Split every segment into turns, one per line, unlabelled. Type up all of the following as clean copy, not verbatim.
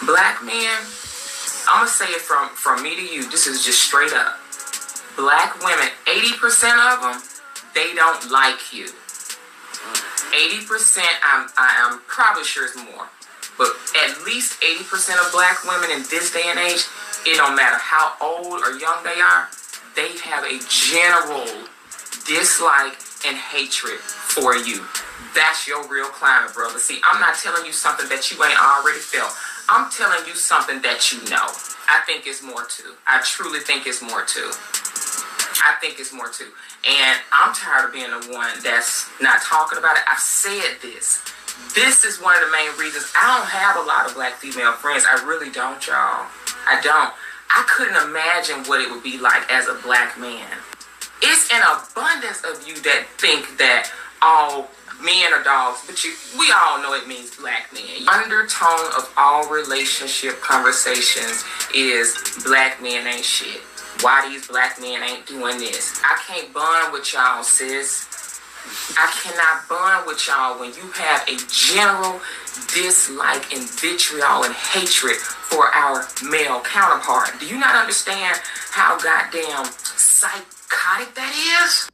Black men, I'm going to say it from me to you. This is just straight up. Black women, 80% of them, they don't like you. 80%, I am probably sure it's more. But at least 80% of black women in this day and age, it don't matter how old or young they are, they have a general dislike and hatred for you. That's your real climate, brother. See, I'm not telling you something that you ain't already felt. I'm telling you something that you know. I think it's more too. I truly think it's more too. I think it's more too. And I'm tired of being the one that's not talking about it. I've said this. This is one of the main reasons I don't have a lot of black female friends. I really don't, y'all. I don't. I couldn't imagine what it would be like as a black man. It's an abundance of you that think that all men are dogs, but we all know it means black men. Undertone of all relationship conversations is black men ain't shit. Why these black men ain't doing this? I can't bond with y'all, sis. I cannot bond with y'all when you have a general dislike and vitriol and hatred for our male counterpart. Do you not understand how goddamn psychotic that is?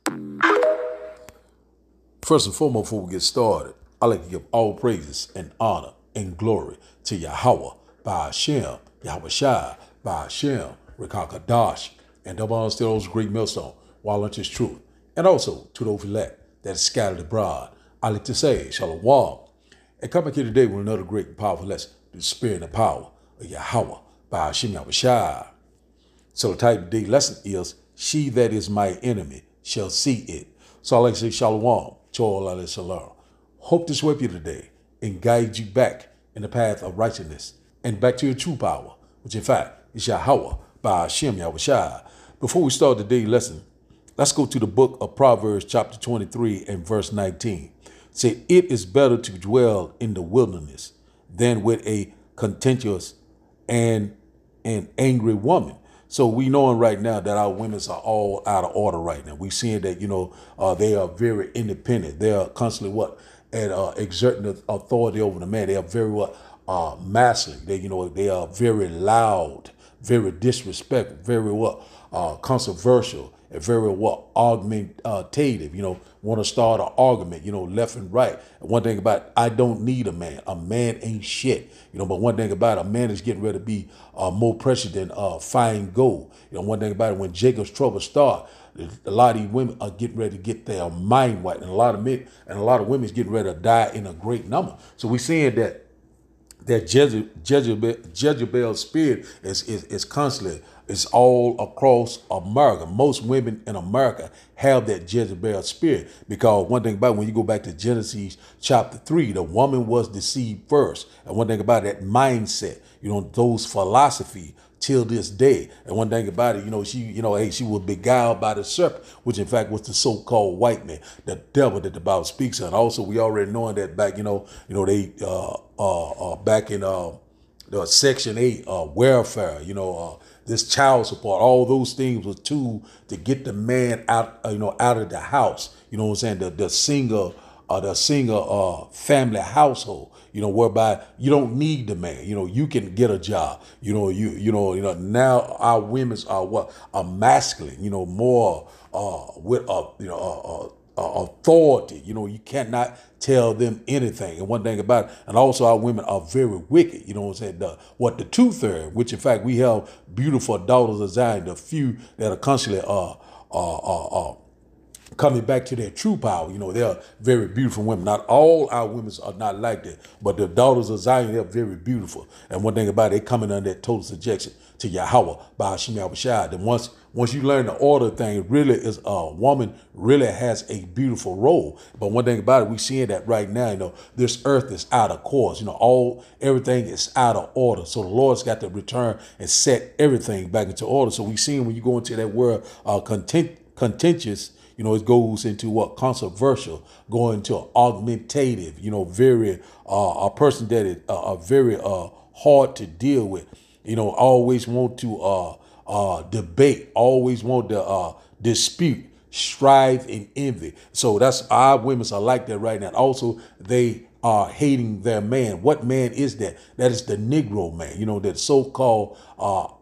First and foremost, before we get started, I'd like to give all praises and honor and glory to Yahweh, Ba'ashem, Yahweh Shai, Ba'ashem, Rekakadash, and double honors to those great millstone, while unto his truth, and also to those elect that is scattered abroad. I like to say, Shalom, and come back here today with another great and powerful lesson, the spirit and the power of Yahweh, Ba'ashem, Yahweh Shai. So the title of today's lesson is, She That Is My Enemy Shall See It. So I like to say, Shalom, Chol Ale Salam. Hope this will help you today and guide you back in the path of righteousness and back to your true power, which in fact is Yahweh, Ba'ashem, Yahweh Shai. Before we start today's lesson, let's go to the book of Proverbs chapter 23 and verse 19. Say, it is better to dwell in the wilderness than with a contentious and an angry woman. So we knowing right now that our women are all out of order right now. We seeing that, they are very independent. They are constantly exerting the authority over the man. They are very masculine. They are very loud, very disrespectful, very controversial, and very argumentative. Want to start an argument, left and right. And one thing about it, I don't need a man. A man ain't shit. But one thing about it, a man is getting ready to be more precious than fine gold. One thing about it, when Jacob's trouble start, a lot of these women are getting ready to get their mind wiped, and a lot of men and a lot of women is getting ready to die in a great number. So we're seeing that Jezebel's spirit is constantly, it's all across America. Most women in America have that Jezebel spirit, because one thing about it, when you go back to Genesis chapter 3, the woman was deceived first. And one thing about that mindset, those philosophy till this day. And one thing about it, she was beguiled by the serpent, which in fact was the so-called white man, the devil that the Bible speaks of. And also we already knowing that back, they back in the Section 8 welfare, this child support, all those things was too to get the man out, out of the house. You know what I'm saying? The single family household, whereby you don't need the man. You can get a job. Now our women are masculine. More with authority. You cannot tell them anything. And one thing about it, and also our women are very wicked. You know what I'm saying? The 2/3, which in fact we have beautiful daughters of Zion, the few that are constantly coming back to their true power. They are very beautiful women. Not all our women are not like that, but the daughters of Zion, they're very beautiful. And one thing about it, they coming under that total subjection to Yahweh, Ba'ashem, Yahweh Shai. Then once you learn the order thing, really is a woman really has a beautiful role. But one thing about it, we seeing that right now, this earth is out of course. Everything is out of order. So the Lord's got to return and set everything back into order. So we seeing when you go into that word contentious, it goes into controversial, going to argumentative, very a person that is very hard to deal with. Always want to debate, always want to dispute, strive, and envy. So that's our women are like that right now. Also, they are hating their man. What man is that? That is the Negro man, that so-called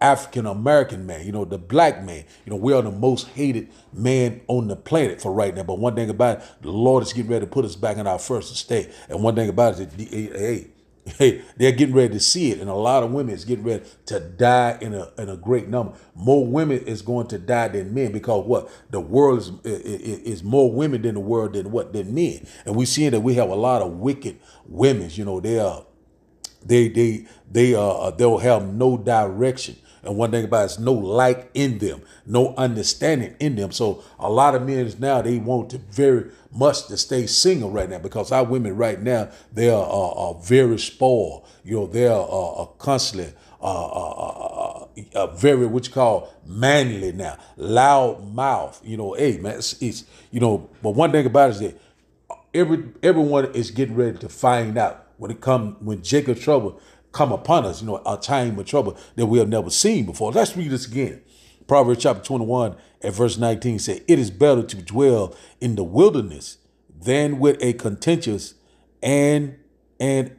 African American man, the black man. We are the most hated man on the planet for right now. But one thing about it, the Lord is getting ready to put us back in our first estate. And one thing about it is they're getting ready to see it, and a lot of women is getting ready to die in a great number. More women is going to die than men, because what, the world is more women than the world than men, and we seeing that we have a lot of wicked women. They'll have no direction. And one thing about it is no light in them, no understanding in them. So a lot of men now, they want to very much to stay single right now, because our women right now, they are very spoiled. They are constantly very, what you call, manly now, loud mouth. Hey man, it's but one thing about it is that everyone is getting ready to find out when Jacob's trouble come upon us, a time of trouble that we have never seen before. Let's read this again. Proverbs chapter 21 and verse 19 says, "It is better to dwell in the wilderness than with a contentious and a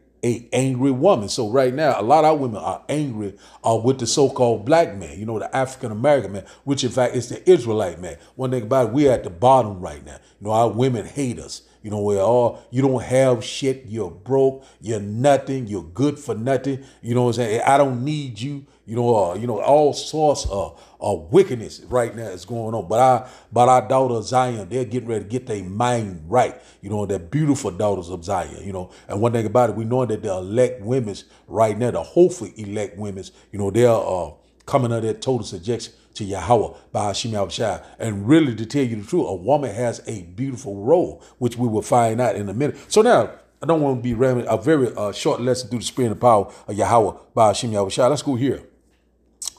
angry woman." So right now, a lot of our women are angry with the so-called black man, the African American man, which in fact is the Israelite man. One thing about it, we're at the bottom right now. Our women hate us. You don't have shit, you're broke, you're nothing, you're good for nothing. You know what I'm saying? I don't need you. All sorts of wickedness right now is going on. But our daughter of Zion, they're getting ready to get their mind right. They're beautiful daughters of Zion, And one thing about it, we know that the elect women's right now, the hopefully elect women's, they're coming under that total subjection to Yahweh by Hashem Yahushua. And really, to tell you the truth, a woman has a beautiful role, which we will find out in a minute. So now, I don't want to be rambling. A very short lesson through the spirit and power of Yahweh by Hashem Yahushua. Let's go here.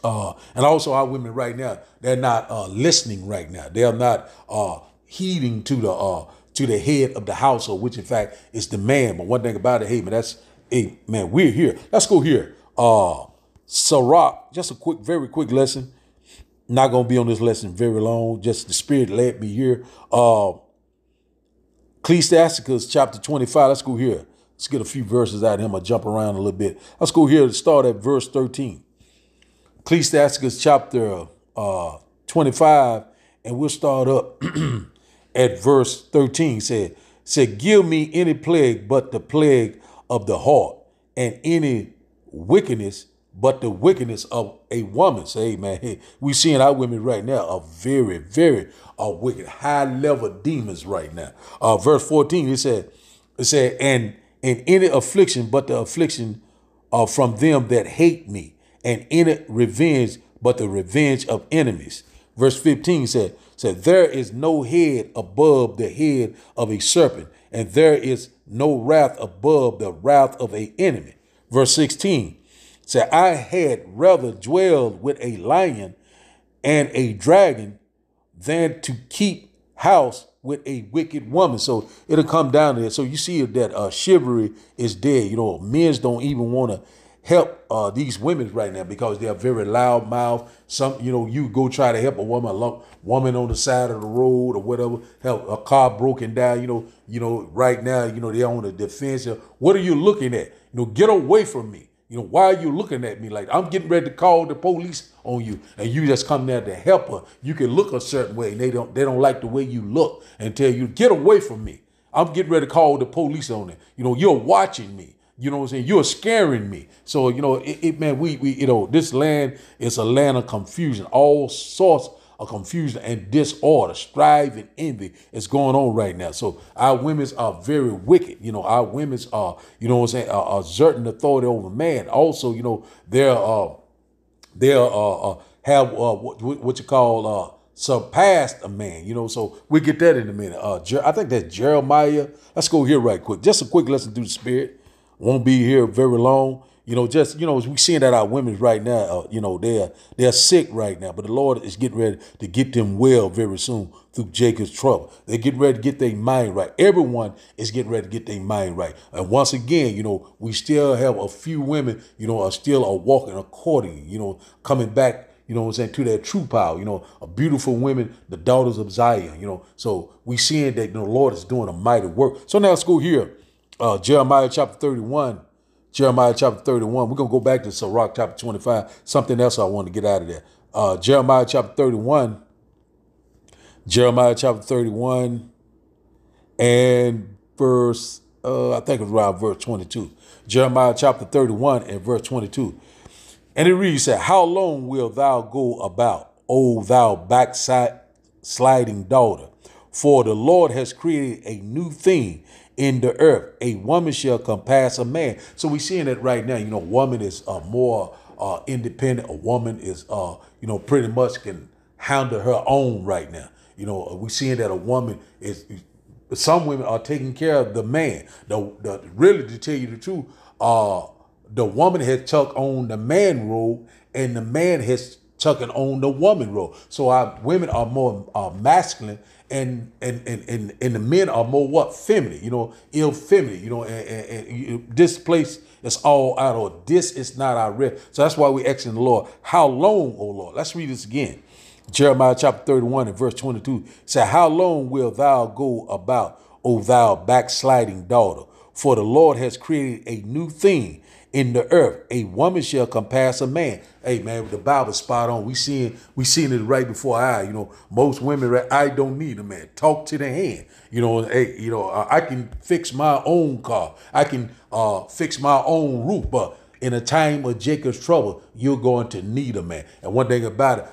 And also our women right now, they're not listening right now. They are not heeding to the head of the household, which in fact is the man. But one thing about it, we're here. Let's go here. Sirach, just a very quick lesson. Not going to be on this lesson very long. Just the spirit led me here. Ecclesiasticus chapter 25. Let's go here. Let's get a few verses out of him. I'm going to jump around a little bit. Let's go here to start at verse 13. Ecclesiasticus chapter 25. And we'll start up at verse 13. Said, "Give me any plague but the plague of the heart, and any wickedness but the wickedness of a woman." Say, man, we seeing our women right now are very, very wicked, high level demons right now. Verse 14, it said, and any affliction but the affliction from them that hate me, and any revenge but the revenge of enemies. Verse 15 said, "There is no head above the head of a serpent, and there is no wrath above the wrath of an enemy." Verse 16 said, "I had rather dwell with a lion and a dragon than to keep house with a wicked woman." So it'll come down to that. So you see that chivalry is dead. Men don't even want to help these women right now because they're very loud mouth. Some, you go try to help a woman on the side of the road or whatever, help a car broken down, right now, they're on the defensive. What are you looking at? Get away from me. Why are you looking at me like I'm getting ready to call the police on you, and you just come there to help her? You can look a certain way, and they don't like the way you look, and tell you, get away from me. I'm getting ready to call the police on it. You're watching me. You know what I'm saying? You're scaring me. So, this land is a land of confusion. All sorts of confusion and disorder, strife and envy is going on right now. So our women are very wicked. Our women are, are exerting authority over man. Also, they're have what you call surpassed a man. So we get that in a minute. I think that's Jeremiah. Let's go here right quick. Just a quick lesson through the spirit. Won't be here very long. We seeing that our women right now, they're sick right now, but the Lord is getting ready to get them well very soon through Jacob's trouble. They're getting ready to get their mind right. Everyone is getting ready to get their mind right. And once again, we still have a few women, are still walking accordingly, coming back, to their true power, a beautiful women, the daughters of Zion, So we seeing that the Lord is doing a mighty work. So now let's go here. Jeremiah chapter 31. Jeremiah chapter 31. We're going to go back to Sirach chapter 25. Something else I want to get out of there. Jeremiah chapter 31. Jeremiah chapter 31 and verse, I think it's around verse 22. Jeremiah chapter 31 and verse 22. And it reads that, how long wilt thou go about, O thou backsliding daughter? For the Lord has created a new thing in the earth. A woman shall compass a man. So we're seeing that right now. Woman is more independent. A woman is, pretty much can handle her own right now. We're seeing that a woman is, some women are taking care of the man. Really, to tell you the truth, the woman has took on the man role, and the man has taken on the woman role. So our women are more masculine, and the men are more feminine, ill feminine, and this place is all out of this is not our rest. So that's why we're asking the Lord, how long, O Lord? Let's read this again. Jeremiah chapter 31 and verse 22 said, how long wilt thou go about, O thou backsliding daughter? For the Lord has created a new thing in the earth. A woman shall compass a man. Hey man, the Bible's spot on. We seeing it right before our eye. Most women, I don't need a man. Talk to the hand. I can fix my own car. I can fix my own roof. But in a time of Jacob's trouble, you're going to need a man. And one thing about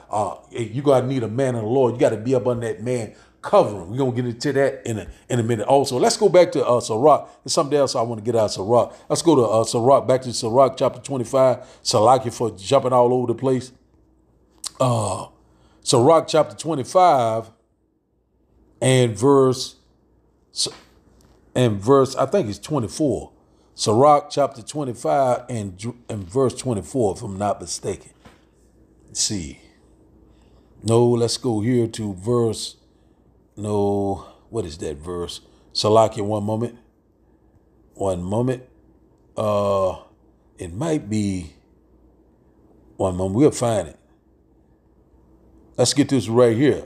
it, you got to need a man in the Lord. You got to be up on that man covering. We're going to get into that in a minute. Also, let's go back to Sirach. There's something else I want to get out of Sirach. Let's go to Sirach, back to Sirach chapter 25. Salaki for jumping all over the place. Sirach chapter 25 and verse, I think it's 24. Sirach chapter 25 and verse 24, if I'm not mistaken. Let's see. No, let's go here to verse. No, what is that verse? Salakia, one moment. It might be one moment. We'll find it. Let's get this right here.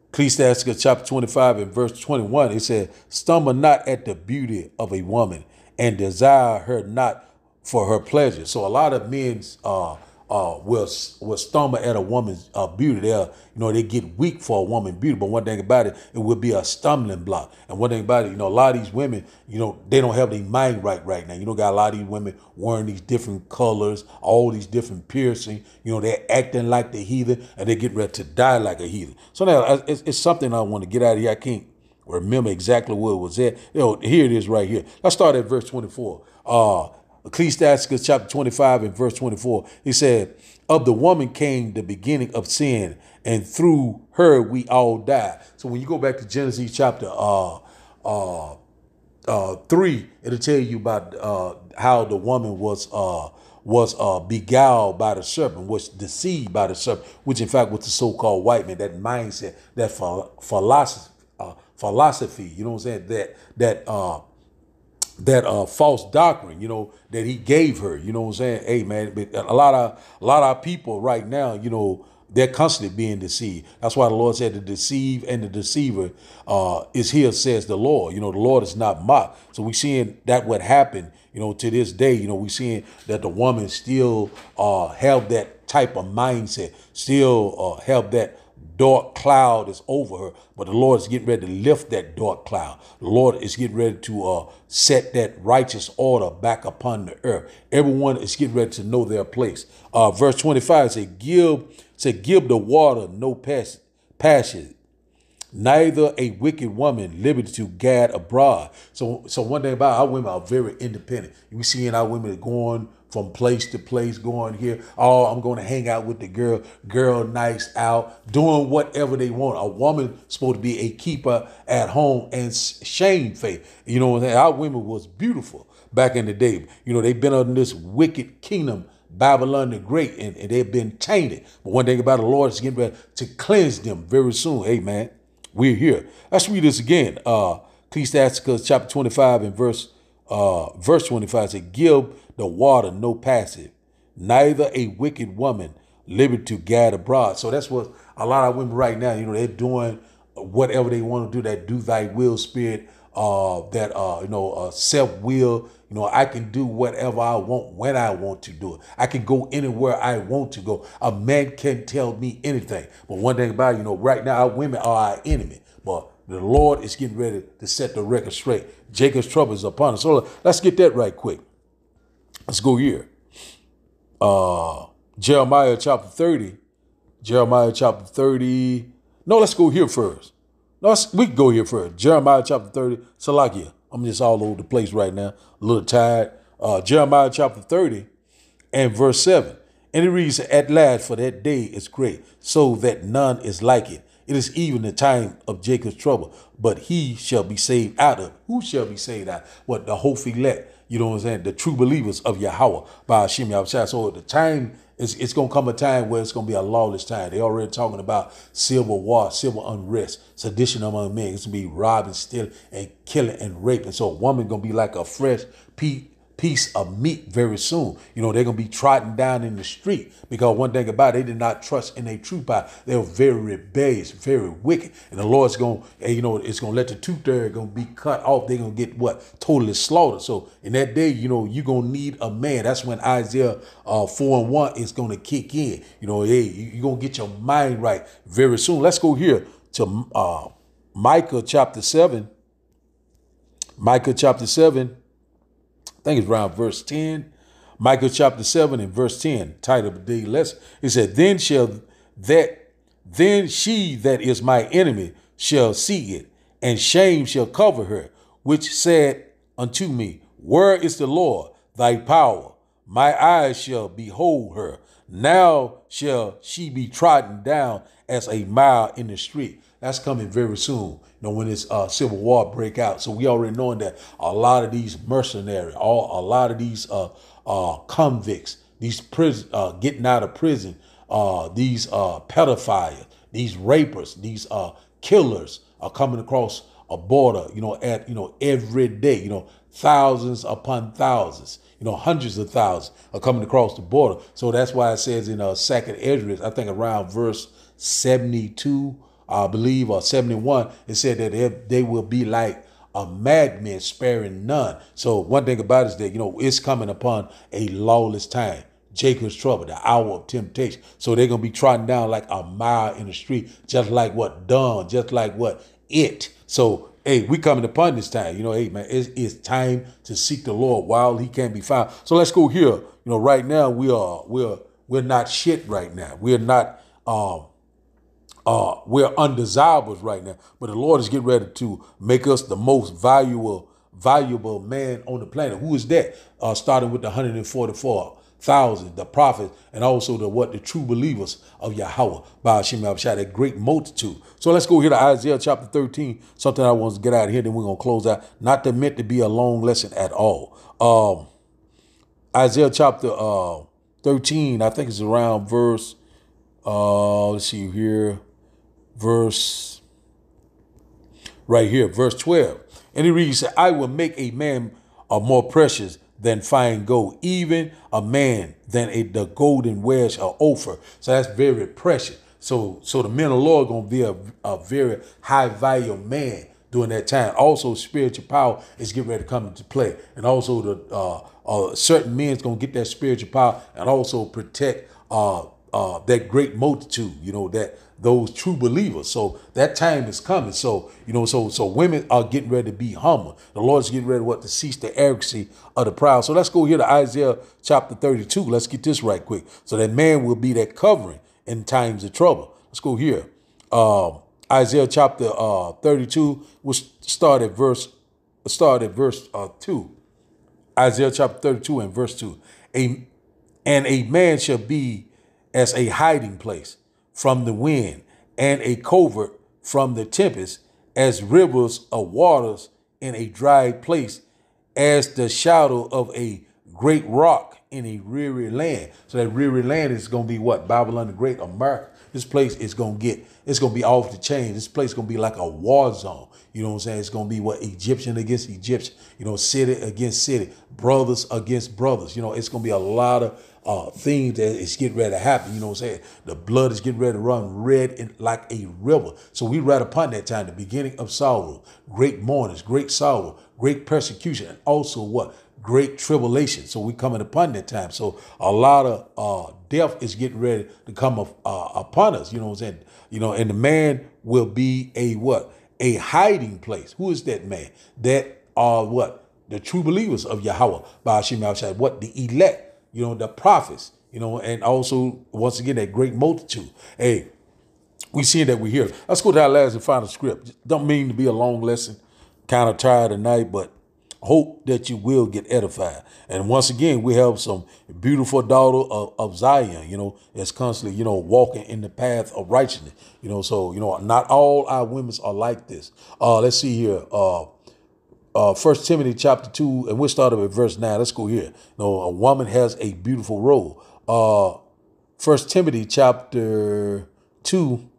Ecclesiastes chapter 25 and verse 21. It said, stumble not at the beauty of a woman, and desire her not for her pleasure. So a lot of men will stumble at a woman's beauty. They get weak for a woman's beauty. But one thing about it, it would be a stumbling block. And one thing about it, a lot of these women, they don't have their mind right now. Got a lot of these women wearing these different colors, all these different piercing. They're acting like the heathen, and they get ready to die like a heathen. So now it's something I want to get out of here. I can't remember exactly where it was at. Here it is right here. Let's start at verse 24. Ecclesiastes chapter 25 and verse 24. He said, of the woman came the beginning of sin, and through her we all die. So when you go back to Genesis chapter 3, it'll tell you about how the woman was beguiled by the serpent, was deceived by the serpent, which in fact was the so-called white man, that mindset, that philosophy, you know what I'm saying, that false doctrine, that he gave her, you know what I'm saying? Hey man, but a lot of people right now, they're constantly being deceived. That's why the Lord said to deceive, and the deceiver is here, says the Lord. The Lord is not mocked. So we seeing that what happened, to this day, we seeing that the woman still have that type of mindset, still have that dark cloud is over her, but the Lord is getting ready to lift that dark cloud. The Lord is getting ready to set that righteous order back upon the earth. Everyone is getting ready to know their place. Verse 25 said, give the water no passage, neither a wicked woman liberty to gad abroad. So one thing about our women are very independent. We seeing our women going from place to place, going here. Oh, I'm going to hang out with the girl nights out, doing whatever they want. A woman supposed to be a keeper at home and shame faith. Our women was beautiful back in the day. They've been under this wicked kingdom, Babylon the Great, and they've been tainted. But one thing about the Lord is getting ready to cleanse them very soon. Hey, man, we're here. Let's read this again. Ecclesiastes chapter 25 and verse 25 says, give the water no passage, neither a wicked woman liberty to gad abroad. So that's what a lot of women right now, they're doing whatever they want to do, that do thy will spirit self-will. I can do whatever I want when I want to do it. I can go anywhere I want to go. A man can't tell me anything. But one thing about it, right now, our women are our enemy. But the Lord is getting ready to set the record straight. Jacob's trouble is upon us. So let's get that right quick. Let's go here. Jeremiah chapter 30. Jeremiah chapter 30. No, let's go here first. No, we can go here first. Jeremiah chapter 30. Salakia. I'm just all over the place right now. A little tired. Jeremiah chapter 30 and verse 7. And it reads, at last, for that day is great, so that none is like it. It is even the time of Jacob's trouble, but he shall be saved out of it. Who shall be saved out? What? The hopeful elect. You know what I'm saying? The true believers of Yahweh by Hashem Yahushua. So the time it's going to come a time where it's going to be a lawless time. They already talking about civil war, civil unrest, sedition among men. It's going to be robbing, stealing, and killing and raping. So a woman going to be like a fresh piece of meat very soon. They're going to be trotting down in the street because one thing about it, they did not trust in a true power. They were very rebellious, very wicked. And the Lord's going to, it's going to let the two-thirds going to be cut off. They're going to get totally slaughtered. So in that day, you're going to need a man. That's when Isaiah 4:1 is going to kick in. You're going to get your mind right very soon. Let's go here to Micah chapter 7. Micah chapter 7. I think it's around verse 10. Micah chapter 7 and verse 10, title of the day lesson. It said, then she that is my enemy shall see it, and shame shall cover her, which said unto me, where is the Lord thy power? My eyes shall behold her. Now shall she be trodden down as a mile in the street. That's coming very soon, when this civil war break out. So we already knowing that a lot of these mercenaries, a lot of these convicts, these getting out of prison, these pedophiles, these rapists, these killers are coming across a border, every day, thousands upon thousands, hundreds of thousands are coming across the border. So that's why it says in 2nd Esdras, I think around verse 72, I believe, or 71, it said that they will be like a madman sparing none. So one thing about it is that, it's coming upon a lawless time. Jacob's trouble, the hour of temptation. So they're going to be trotting down like a mile in the street, just like just like it. So, hey, we coming upon this time, hey, man, it's time to seek the Lord while he can be found. So let's go here. Right now we're not shit right now. We're not, we're undesirables right now, but the Lord is getting ready to make us the most valuable man on the planet. Who is that? Starting with the 144,000, the prophets, and also the true believers of Yahweh by Hashem Yahushua, that great multitude. So let's go here to Isaiah chapter 13. Something I want to get out of here, then we're gonna close out. Not meant to be a long lesson at all. Isaiah chapter 13, I think it's around verse. Let's see here. Verse 12. And it reads, I will make a man more precious than fine gold, even a man than the golden wedge of Ophir. So that's very precious. So the men of the Lord going to be a very high value man during that time. Also, spiritual power is getting ready to come into play. And also the certain men's going to get that spiritual power and also protect that great multitude, that those true believers. So that time is coming. So, so women are getting ready to be humble. The Lord is getting ready to cease the arrogancy of the proud. So let's go here to Isaiah chapter 32. Let's get this right quick. So that man will be that covering in times of trouble. Let's go here. Isaiah chapter 32. We'll start at verse 2. Isaiah chapter 32 and verse 2. And a man shall be as a hiding place from the wind, and a covert from the tempest, as rivers of waters in a dry place, as the shadow of a great rock in a weary land. So that weary land is going to be what? Babylon the Great, America. This place is going to be off the chain. This place is going to be like a war zone. You know what I'm saying? It's going to be what? Egyptian against Egyptian, city against city, brothers against brothers. It's going to be a lot of things that is getting ready to happen. You know what I'm saying? The blood is getting ready to run red like a river. So we read upon that time, the beginning of sorrow, great mournings, great sorrow, great persecution, and also what? Great tribulation. So we coming upon that time. So a lot of death is getting ready to come upon us. You know what I'm saying? And the man will be a what? A hiding place. Who is that man? That are what? The true believers of Yahweh, Ba'ashim Yahushua, what? The elect, the prophets, and also, once again, that great multitude. Hey, we seeing that we're here. Let's go to our last and final script. Don't mean to be a long lesson, kind of tired tonight, but hope that you will get edified. And once again, we have some beautiful daughter of Zion, that's constantly, walking in the path of righteousness. So, not all our women are like this. Let's see here. 1 Timothy chapter 2, and we'll start at verse 9. Let's go here. A woman has a beautiful role. 1 Timothy chapter 2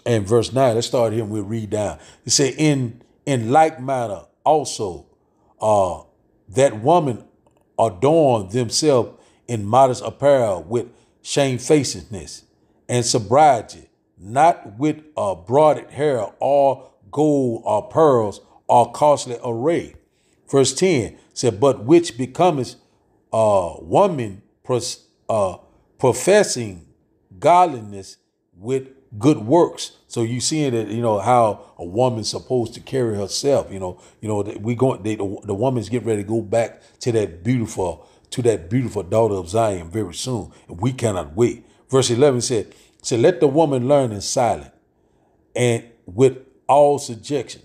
and verse 9. Let's start here and we'll read down. It says, in like manner also, that woman adorn themselves in modest apparel with shamefacedness and sobriety, not with broided hair or gold or pearls or costly array. Verse 10 said, but which becometh woman professing godliness with good works. So you seeing that, how a woman's supposed to carry herself, the woman's getting ready to go back to that beautiful daughter of Zion very soon. And we cannot wait. Verse 11 said, let the woman learn in silence and with all subjection.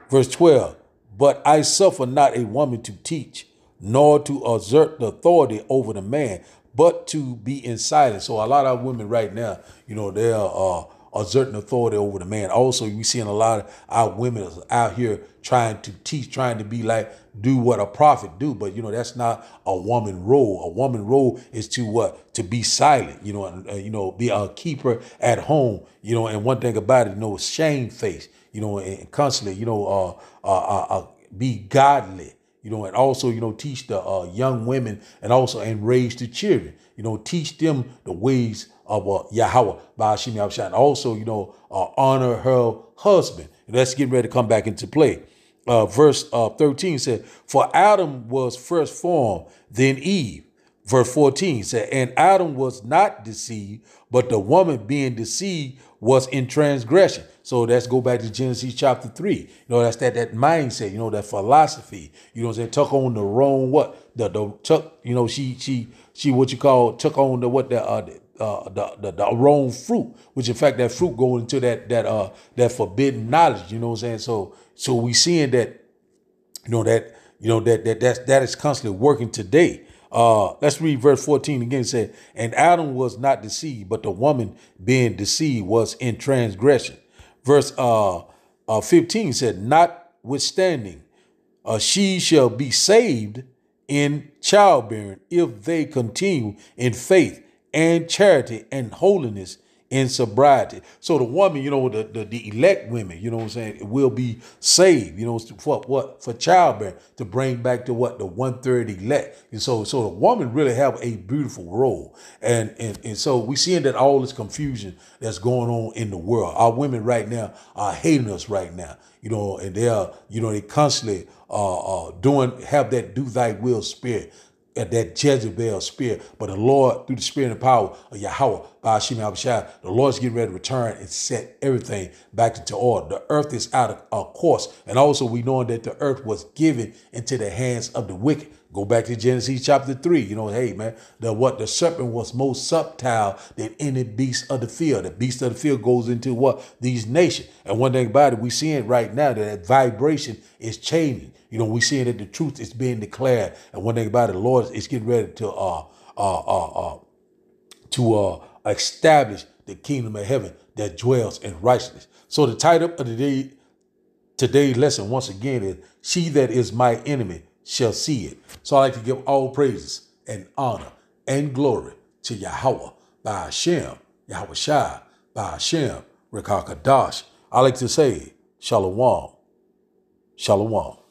Verse 12, but I suffer not a woman to teach, nor to assert the authority over the man, but to be in silence. So a lot of women right now, they are exerting authority over the man. Also, we seeing a lot of our women out here trying to teach, trying to be like, do what a prophet do. But, that's not a woman role. A woman role is to what? To be silent, and be a keeper at home, and one thing about it, shame face, and constantly, be godly. And also, teach the young women and raise the children, teach them the ways of Yahweh, Ba'ashim Yahushua. And also, honor her husband. And that's getting ready to come back into play. Verse 13 said, for Adam was first formed, then Eve. Verse 14 said, and Adam was not deceived, but the woman being deceived was in transgression. So let's go back to Genesis chapter 3. That's that mindset, that philosophy, took on the wrong took on the wrong fruit, which in fact that fruit going into that forbidden knowledge, So we seeing that, that is constantly working today. Let's read verse 14 again. It said, and Adam was not deceived, but the woman being deceived was in transgression. Verse 15 said, notwithstanding, she shall be saved in childbearing if they continue in faith and charity and holiness in sobriety. So the woman, the elect women, will be saved, for what? For childbearing, to bring back to what? The 1/3 elect. And so the woman really have a beautiful role. And so we seeing that all this confusion that's going on in the world. Our women right now are hating us right now, and they are, they constantly have that do thy will spirit, that Jezebel spirit. But the Lord, through the spirit and power of Yahweh, Ba'ashim Yahushua, the Lord's getting ready to return and set everything back into order. The earth is out of course. And also we know that the earth was given into the hands of the wicked. Go back to Genesis chapter 3. Hey, man, the serpent was most subtle than any beast of the field. The beast of the field goes into what? These nations. And one thing about it, we seeing right now that vibration is changing. We seeing that the truth is being declared. And one thing about it, the Lord is getting ready to establish the kingdom of heaven that dwells in righteousness. So the title of today's lesson, once again, is She That Is My Enemy Shall See It. So I like to give all praises and honor and glory to Yahweh by Hashem, Yahweh Shai, by Hashem, Rekakadash. I like to say, Shalom, Shalom.